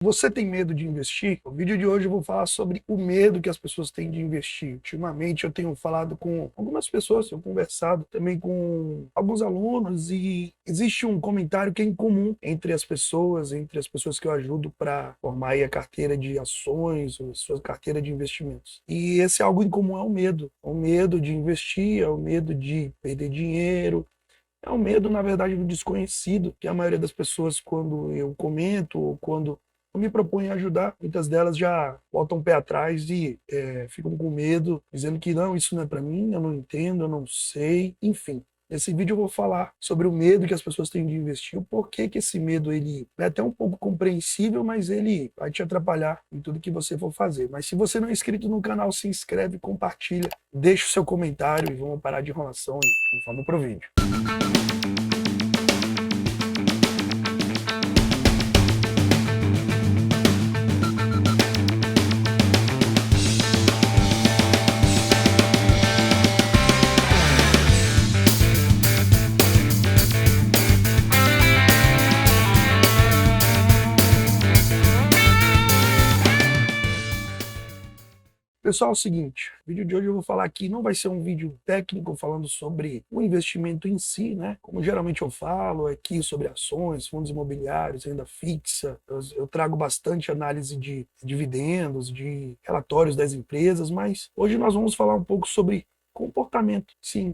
Você tem medo de investir? No vídeo de hoje eu vou falar sobre o medo que as pessoas têm de investir. Ultimamente eu tenho falado com algumas pessoas, tenho conversado também com alguns alunos e existe um comentário que é incomum entre as pessoas que eu ajudo para formar aí a carteira de ações ou a sua carteira de investimentos. E esse algo incomum é o medo. É o medo de investir, é o medo de perder dinheiro, é o medo, na verdade, do desconhecido, que a maioria das pessoas, quando eu comento ou quando eu me proponho a ajudar, muitas delas já botam o pé atrás e ficam com medo, dizendo que não, isso não é para mim, eu não entendo, eu não sei, enfim. Nesse vídeo eu vou falar sobre o medo que as pessoas têm de investir, o porquê que esse medo ele é até um pouco compreensível, mas ele vai te atrapalhar em tudo que você for fazer. Mas se você não é inscrito no canal, se inscreve, compartilha, deixa o seu comentário e vamos parar de enrolação e vamos pro vídeo. Pessoal, é o seguinte, o vídeo de hoje eu vou falar aqui, não vai ser um vídeo técnico falando sobre o investimento em si, né? Como geralmente eu falo aqui sobre ações, fundos imobiliários, renda fixa, eu trago bastante análise de dividendos, de relatórios das empresas, mas hoje nós vamos falar um pouco sobre comportamento. Sim,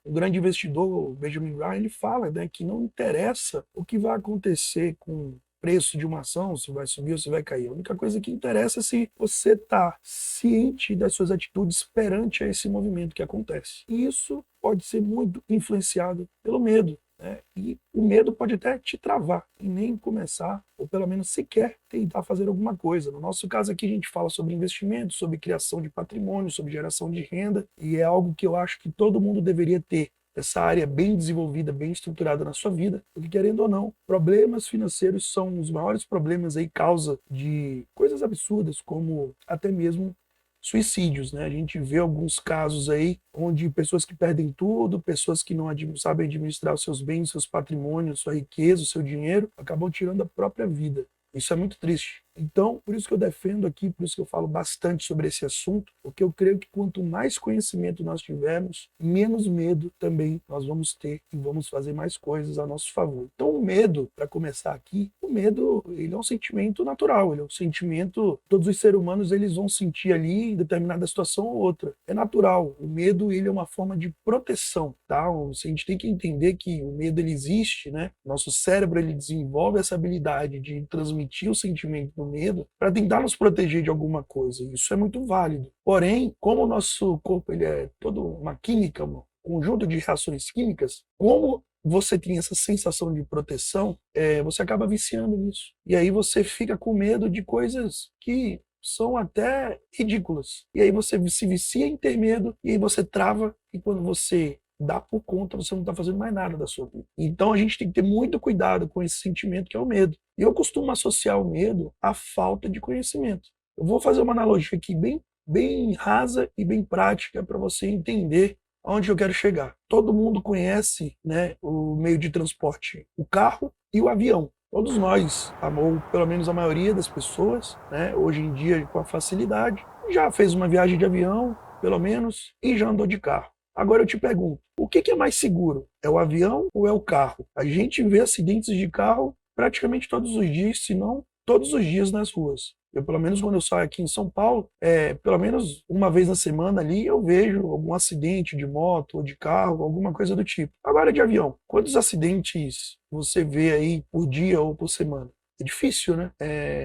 o grande investidor, o Benjamin Graham, ele fala, né, que não interessa o que vai acontecer com preço de uma ação, se vai subir ou se vai cair. A única coisa que interessa é se você está ciente das suas atitudes perante a esse movimento que acontece. E isso pode ser muito influenciado pelo medo, né? E o medo pode até te travar e nem começar, ou pelo menos sequer tentar fazer alguma coisa. No nosso caso aqui a gente fala sobre investimento, sobre criação de patrimônio, sobre geração de renda, e é algo que eu acho que todo mundo deveria ter essa área bem desenvolvida, bem estruturada na sua vida, porque querendo ou não, problemas financeiros são os maiores problemas aí, causa de coisas absurdas, como até mesmo suicídios, né? A gente vê alguns casos aí onde pessoas que perdem tudo, pessoas que não sabem administrar os seus bens, seus patrimônios, sua riqueza, o seu dinheiro, acabam tirando a própria vida. Isso é muito triste. Então, por isso que eu defendo aqui, por isso que eu falo bastante sobre esse assunto, porque eu creio que quanto mais conhecimento nós tivermos, menos medo também nós vamos ter e vamos fazer mais coisas a nosso favor. Então, o medo, para começar aqui, o medo, ele é um sentimento natural, ele é um sentimento, todos os seres humanos eles vão sentir ali em determinada situação ou outra. É natural. O medo, ele é uma forma de proteção, tá? A gente tem que entender que o medo ele existe, né? Nosso cérebro ele desenvolve essa habilidade de transmitir o sentimento do medo para tentar nos proteger de alguma coisa. Isso é muito válido. Porém, como o nosso corpo ele é todo uma química, um conjunto de reações químicas, como você tem essa sensação de proteção, você acaba viciando nisso. E aí você fica com medo de coisas que são até ridículas. E aí você se vicia em ter medo, e aí você trava, e quando você dá por conta, você não está fazendo mais nada da sua vida. Então a gente tem que ter muito cuidado com esse sentimento que é o medo. E eu costumo associar o medo à falta de conhecimento. Eu vou fazer uma analogia aqui bem rasa e bem prática para você entender aonde eu quero chegar. Todo mundo conhece, né, o meio de transporte, o carro e o avião. Todos nós, ou pelo menos a maioria das pessoas, né, hoje em dia com a facilidade, já fez uma viagem de avião, pelo menos, e já andou de carro. Agora eu te pergunto, o que é mais seguro? É o avião ou é o carro? A gente vê acidentes de carro praticamente todos os dias, se não todos os dias nas ruas. Eu, pelo menos quando eu saio aqui em São Paulo, pelo menos uma vez na semana ali, eu vejo algum acidente de moto ou de carro, alguma coisa do tipo. Agora de avião, quantos acidentes você vê aí por dia ou por semana? É difícil, né?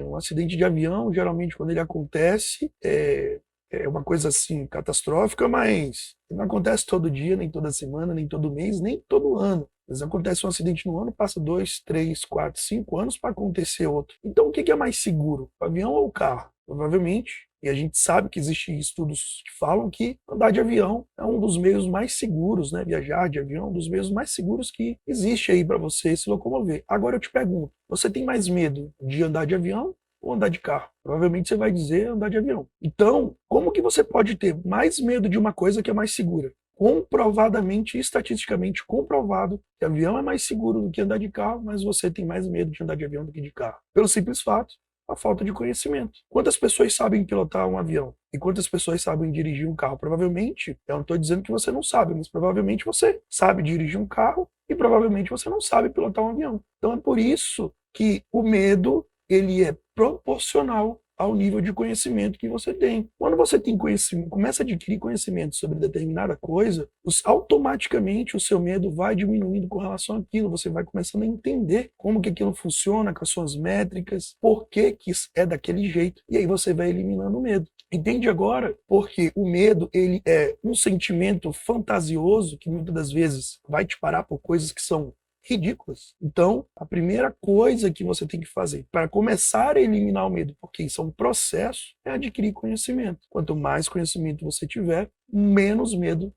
Um acidente de avião, geralmente quando ele acontece, é uma coisa assim catastrófica, mas não acontece todo dia, nem toda semana, nem todo mês, nem todo ano. Às vezes acontece um acidente no ano, passa 2, 3, 4, 5 anos para acontecer outro. Então o que é mais seguro, o avião ou o carro? Provavelmente, e a gente sabe que existem estudos que falam que andar de avião é um dos meios mais seguros, né? Viajar de avião é um dos meios mais seguros que existe aí para você se locomover. Agora eu te pergunto, você tem mais medo de andar de avião ou andar de carro? Provavelmente você vai dizer andar de avião. Então, como que você pode ter mais medo de uma coisa que é mais segura? comprovadamente, estatisticamente comprovado, que avião é mais seguro do que andar de carro, mas você tem mais medo de andar de avião do que de carro. Pelo simples fato, a falta de conhecimento. Quantas pessoas sabem pilotar um avião? E quantas pessoas sabem dirigir um carro? Provavelmente, eu não estou dizendo que você não sabe, mas provavelmente você sabe dirigir um carro e provavelmente você não sabe pilotar um avião. Então é por isso que o medo, ele é proporcional ao nível de conhecimento que você tem. Quando você tem conhecimento, começa a adquirir conhecimento sobre determinada coisa, automaticamente o seu medo vai diminuindo com relação àquilo. Você vai começando a entender como que aquilo funciona, com as suas métricas, por que que é daquele jeito. E aí você vai eliminando o medo. Entende agora? Porque o medo, ele é um sentimento fantasioso que muitas das vezes vai te parar por coisas que são ridículas. Então, a primeira coisa que você tem que fazer para começar a eliminar o medo, porque isso é um processo, é adquirir conhecimento. Quanto mais conhecimento você tiver, menos medo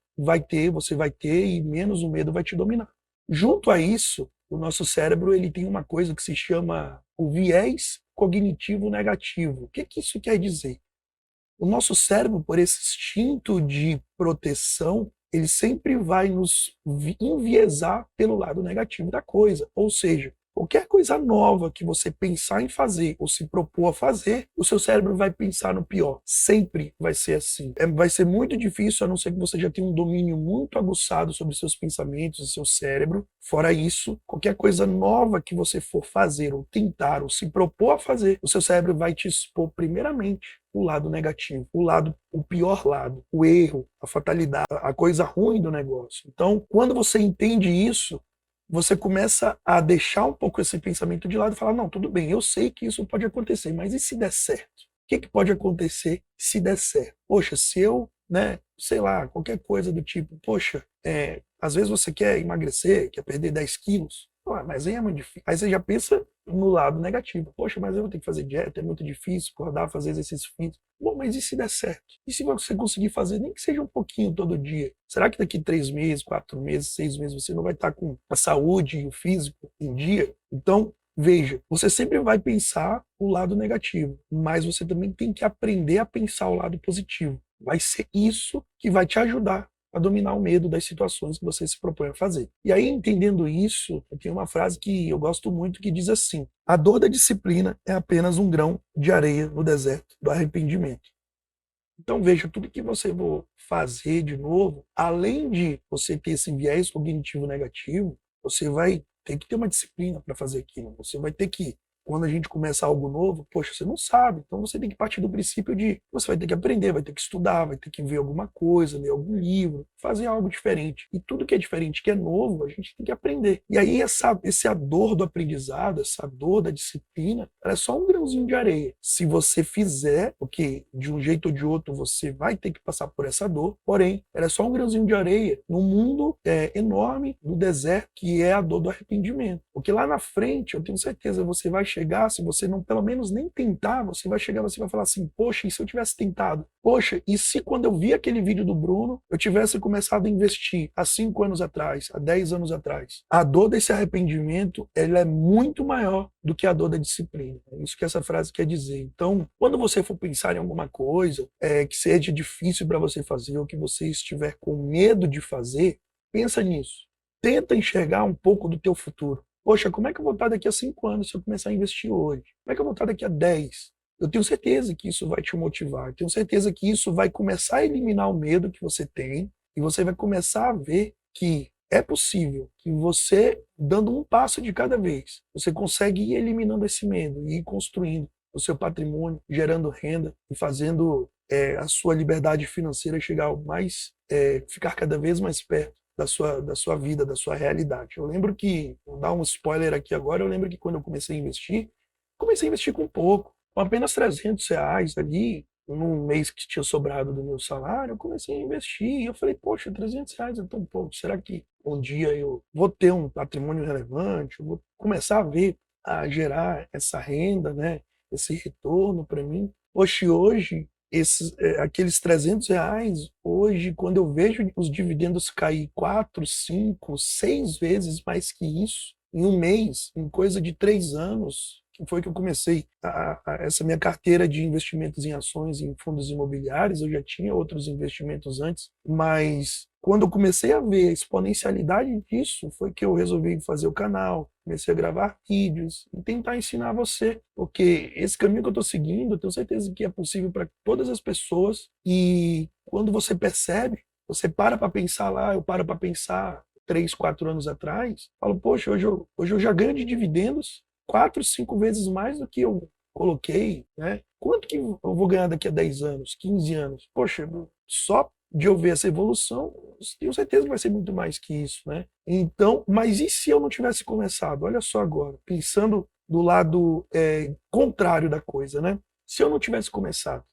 você vai ter e menos o medo vai te dominar. Junto a isso, o nosso cérebro ele tem uma coisa que se chama o viés cognitivo negativo. O que que isso quer dizer? O nosso cérebro, por esse instinto de proteção, ele sempre vai nos enviesar pelo lado negativo da coisa. Ou seja, qualquer coisa nova que você pensar em fazer ou se propor a fazer, o seu cérebro vai pensar no pior. Sempre vai ser assim. Vai ser muito difícil, a não ser que você já tenha um domínio muito aguçado sobre seus pensamentos e seu cérebro. Fora isso, qualquer coisa nova que você for fazer ou tentar ou se propor a fazer, o seu cérebro vai te expor primeiramente o lado negativo, o pior lado, o erro, a fatalidade, a coisa ruim do negócio. Então, quando você entende isso, você começa a deixar um pouco esse pensamento de lado e falar, não, tudo bem, eu sei que isso pode acontecer, mas e se der certo? O que pode acontecer se der certo? Poxa, se eu, sei lá, qualquer coisa do tipo, poxa, às vezes você quer emagrecer, quer perder 10 quilos, mas aí é muito difícil. Aí você já pensa no lado negativo. Poxa, mas eu vou ter que fazer dieta, é muito difícil, acordar, fazer exercício físico. Bom, mas e se der certo? E se você conseguir fazer, nem que seja um pouquinho todo dia? Será que daqui 3 meses, 4 meses, 6 meses, você não vai estar com a saúde e o físico em dia? Então, veja, você sempre vai pensar o lado negativo, mas você também tem que aprender a pensar o lado positivo. Vai ser isso que vai te ajudar a dominar o medo das situações que você se propõe a fazer. E aí, entendendo isso, eu tenho uma frase que eu gosto muito que diz assim: a dor da disciplina é apenas um grão de areia no deserto do arrependimento. Então veja, tudo que você for fazer de novo, além de você ter esse viés cognitivo negativo, você vai ter que ter uma disciplina para fazer aquilo. Você vai ter que, quando a gente começa algo novo, poxa, você não sabe. Então você tem que partir do princípio de você vai ter que aprender, vai ter que estudar, vai ter que ver alguma coisa, ler algum livro, fazer algo diferente. E tudo que é diferente, que é novo, a gente tem que aprender. E aí essa dor do aprendizado, essa dor da disciplina, ela é só um grãozinho de areia. Se você fizer, porque de um jeito ou de outro você vai ter que passar por essa dor, porém, ela é só um grãozinho de areia no mundo enorme do deserto, que é a dor do arrependimento. Porque lá na frente, eu tenho certeza, você vai chegar, se você não pelo menos nem tentar, você vai chegar, você vai falar assim, poxa, e se eu tivesse tentado? Poxa, e se quando eu vi aquele vídeo do Bruno, eu tivesse começado a investir há 5 anos atrás, há 10 anos atrás? A dor desse arrependimento, ela é muito maior do que a dor da disciplina. É isso que essa frase quer dizer. Então, quando você for pensar em alguma coisa que seja difícil para você fazer, ou que você estiver com medo de fazer, pensa nisso. Tenta enxergar um pouco do teu futuro. Poxa, como é que eu vou estar daqui a 5 anos se eu começar a investir hoje? Como é que eu vou estar daqui a 10? Eu tenho certeza que isso vai te motivar. Eu tenho certeza que isso vai começar a eliminar o medo que você tem e você vai começar a ver que é possível que você, dando um passo de cada vez, você consegue ir eliminando esse medo e ir construindo o seu patrimônio, gerando renda e fazendo a sua liberdade financeira chegar ao ficar cada vez mais perto da sua vida, da sua realidade. Eu lembro que, vou dar um spoiler aqui agora, eu lembro que quando eu comecei a investir com pouco, com apenas R$ 300 ali, num mês que tinha sobrado do meu salário, eu comecei a investir. E eu falei, poxa, R$ 300 é tão pouco. Será que um dia eu vou ter um patrimônio relevante? Eu vou começar a gerar essa renda, né? Esse retorno para mim? Poxa, hoje, aqueles R$ 300, hoje, quando eu vejo os dividendos cair 4, 5, 6 vezes mais que isso, em um mês, em coisa de 3 anos, que foi que eu comecei essa minha carteira de investimentos em ações, em fundos imobiliários. Eu já tinha outros investimentos antes, mas quando eu comecei a ver a exponencialidade disso, foi que eu resolvi fazer o canal, comecei a gravar vídeos e tentar ensinar você, porque esse caminho que eu estou seguindo, eu tenho certeza que é possível para todas as pessoas, e quando você percebe, você para pensar lá, eu paro para pensar 3, 4 anos atrás, falo, poxa, hoje eu já ganho de dividendos 4, 5 vezes mais do que eu coloquei, né? Quanto que eu vou ganhar daqui a 10 anos, 15 anos? Poxa, só de eu ver essa evolução, tenho certeza que vai ser muito mais que isso, né? Então, mas e se eu não tivesse começado? Olha só agora, pensando do lado contrário da coisa, né? Se eu não tivesse começado,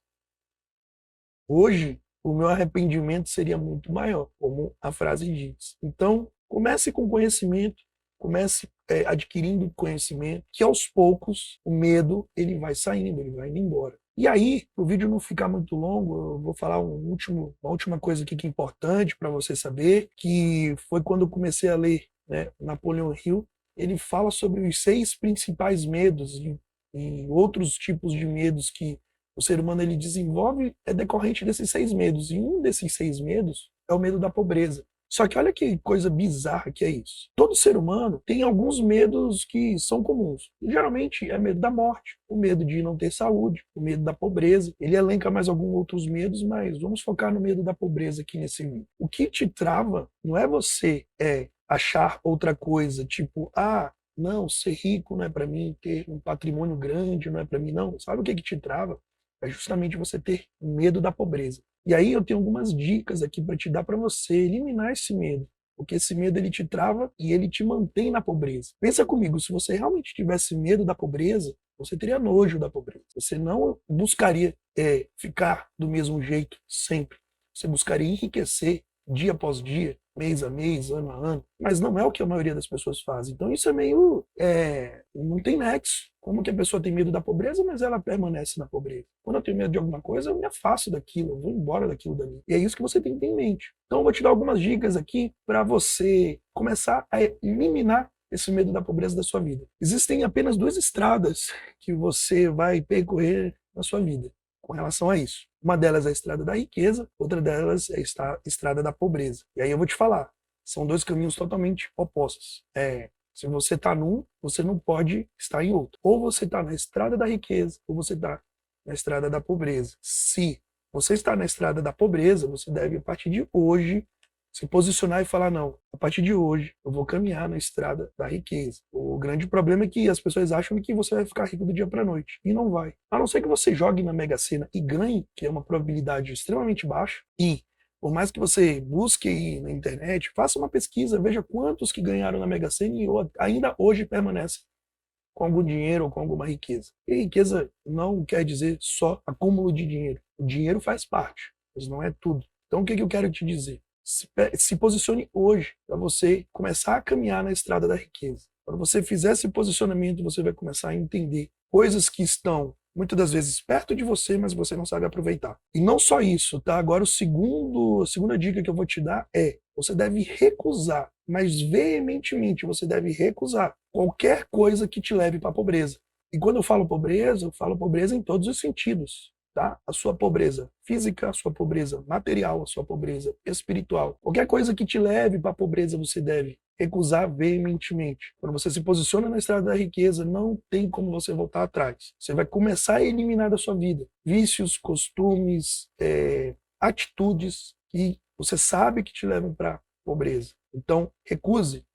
hoje o meu arrependimento seria muito maior, como a frase diz. Então, comece com conhecimento, comece adquirindo conhecimento, que aos poucos o medo ele vai saindo, ele vai indo embora. E aí, para o vídeo não ficar muito longo, eu vou falar uma última coisa aqui que é importante para você saber, que foi quando eu comecei a ler, né, Napoleon Hill. Ele fala sobre os 6 principais medos e outros tipos de medos que o ser humano ele desenvolve decorrente desses 6 medos. E um desses 6 medos é o medo da pobreza. Só que olha que coisa bizarra que é isso. Todo ser humano tem alguns medos que são comuns. Geralmente é medo da morte, o medo de não ter saúde, o medo da pobreza. Ele elenca mais alguns outros medos, mas vamos focar no medo da pobreza aqui nesse vídeo. O que te trava não é você achar outra coisa, tipo, não, ser rico não é para mim, ter um patrimônio grande não é para mim, não. Sabe o que te trava? É justamente você ter medo da pobreza. E aí eu tenho algumas dicas aqui para te dar para você eliminar esse medo, porque esse medo ele te trava e ele te mantém na pobreza. Pensa comigo, se você realmente tivesse medo da pobreza, você teria nojo da pobreza. Você não buscaria ficar do mesmo jeito sempre. Você buscaria enriquecer dia após dia, mês a mês, ano a ano, mas não é o que a maioria das pessoas faz. Então isso é meio não tem nexo. Como que a pessoa tem medo da pobreza, mas ela permanece na pobreza? Quando eu tenho medo de alguma coisa, eu me afasto daquilo, eu vou embora daquilo dali. E é isso que você tem que ter em mente. Então eu vou te dar algumas dicas aqui para você começar a eliminar esse medo da pobreza da sua vida. Existem apenas 2 estradas que você vai percorrer na sua vida com relação a isso. Uma delas é a estrada da riqueza, outra delas é a estrada da pobreza. E aí eu vou te falar, são 2 caminhos totalmente opostos. Se você está num, você não pode estar em outro. Ou você está na estrada da riqueza, ou você está na estrada da pobreza. Se você está na estrada da pobreza, você deve, a partir de hoje, se posicionar e falar, não, a partir de hoje eu vou caminhar na estrada da riqueza. O grande problema é que as pessoas acham que você vai ficar rico do dia para a noite. E não vai. A não ser que você jogue na Mega Sena e ganhe, que é uma probabilidade extremamente baixa, e por mais que você busque aí na internet, faça uma pesquisa, veja quantos que ganharam na Mega Sena e ainda hoje permanecem com algum dinheiro ou com alguma riqueza. E riqueza não quer dizer só acúmulo de dinheiro. O dinheiro faz parte, mas não é tudo. Então o que eu quero te dizer? Se posicione hoje para você começar a caminhar na estrada da riqueza. Quando você fizer esse posicionamento, você vai começar a entender coisas que estão muitas das vezes perto de você, mas você não sabe aproveitar. E não só isso, tá? Agora a segunda dica que eu vou te dar é: você deve recusar, mas veementemente você deve recusar qualquer coisa que te leve para a pobreza. E quando eu falo pobreza em todos os sentidos. Tá? A sua pobreza física, a sua pobreza material, a sua pobreza espiritual. Qualquer coisa que te leve para a pobreza você deve recusar veementemente. Quando você se posiciona na estrada da riqueza, não tem como você voltar atrás. Você vai começar a eliminar da sua vida vícios, costumes, atitudes que você sabe que te levam para a pobreza. Então, recuse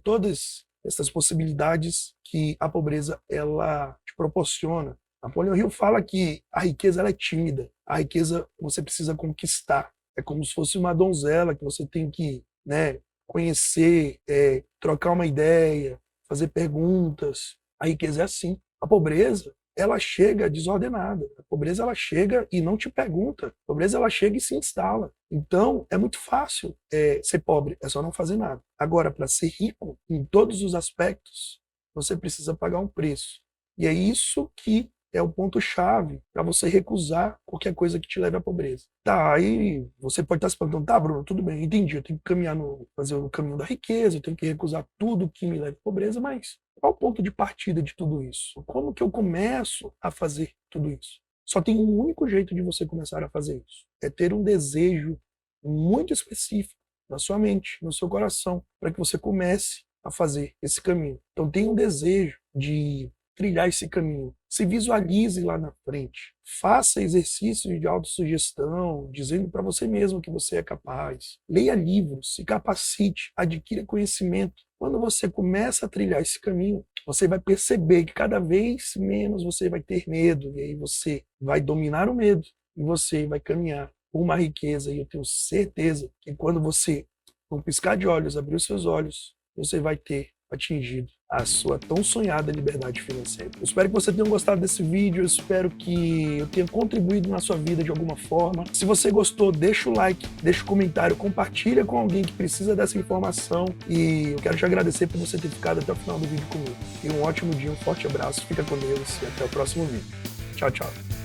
todas essas possibilidades que a pobreza ela te proporciona. Napoleon Hill fala que a riqueza ela é tímida, a riqueza você precisa conquistar. É como se fosse uma donzela que você tem que conhecer, trocar uma ideia, fazer perguntas. A riqueza é assim. A pobreza, ela chega desordenada. A pobreza, ela chega e não te pergunta. A pobreza, ela chega e se instala. Então, é muito fácil ser pobre, é só não fazer nada. Agora, para ser rico em todos os aspectos, você precisa pagar um preço. E é isso que é o ponto-chave para você recusar qualquer coisa que te leve à pobreza. Tá, aí você pode estar se perguntando, tá, Bruno, tudo bem, entendi, eu tenho que fazer o caminho da riqueza, eu tenho que recusar tudo que me leve à pobreza, mas Qual o ponto de partida de tudo isso? Como que eu começo a fazer tudo isso? Só tem um único jeito de você começar a fazer isso. É ter um desejo muito específico na sua mente, no seu coração, para que você comece a fazer esse caminho. Então tenha um desejo de trilhar esse caminho. Se visualize lá na frente. Faça exercícios de autossugestão, dizendo para você mesmo que você é capaz. Leia livros, se capacite, adquira conhecimento. Quando você começa a trilhar esse caminho, você vai perceber que cada vez menos você vai ter medo. E aí você vai dominar o medo e você vai caminhar por uma riqueza. E eu tenho certeza que quando você, com um piscar de olhos, abrir os seus olhos, você vai ter atingido a sua tão sonhada liberdade financeira. Eu espero que você tenha gostado desse vídeo, eu espero que eu tenha contribuído na sua vida de alguma forma. Se você gostou, deixa o like, deixa o comentário, compartilha com alguém que precisa dessa informação e eu quero te agradecer por você ter ficado até o final do vídeo comigo. Tenha um ótimo dia, um forte abraço, fica com Deus e até o próximo vídeo. Tchau, tchau.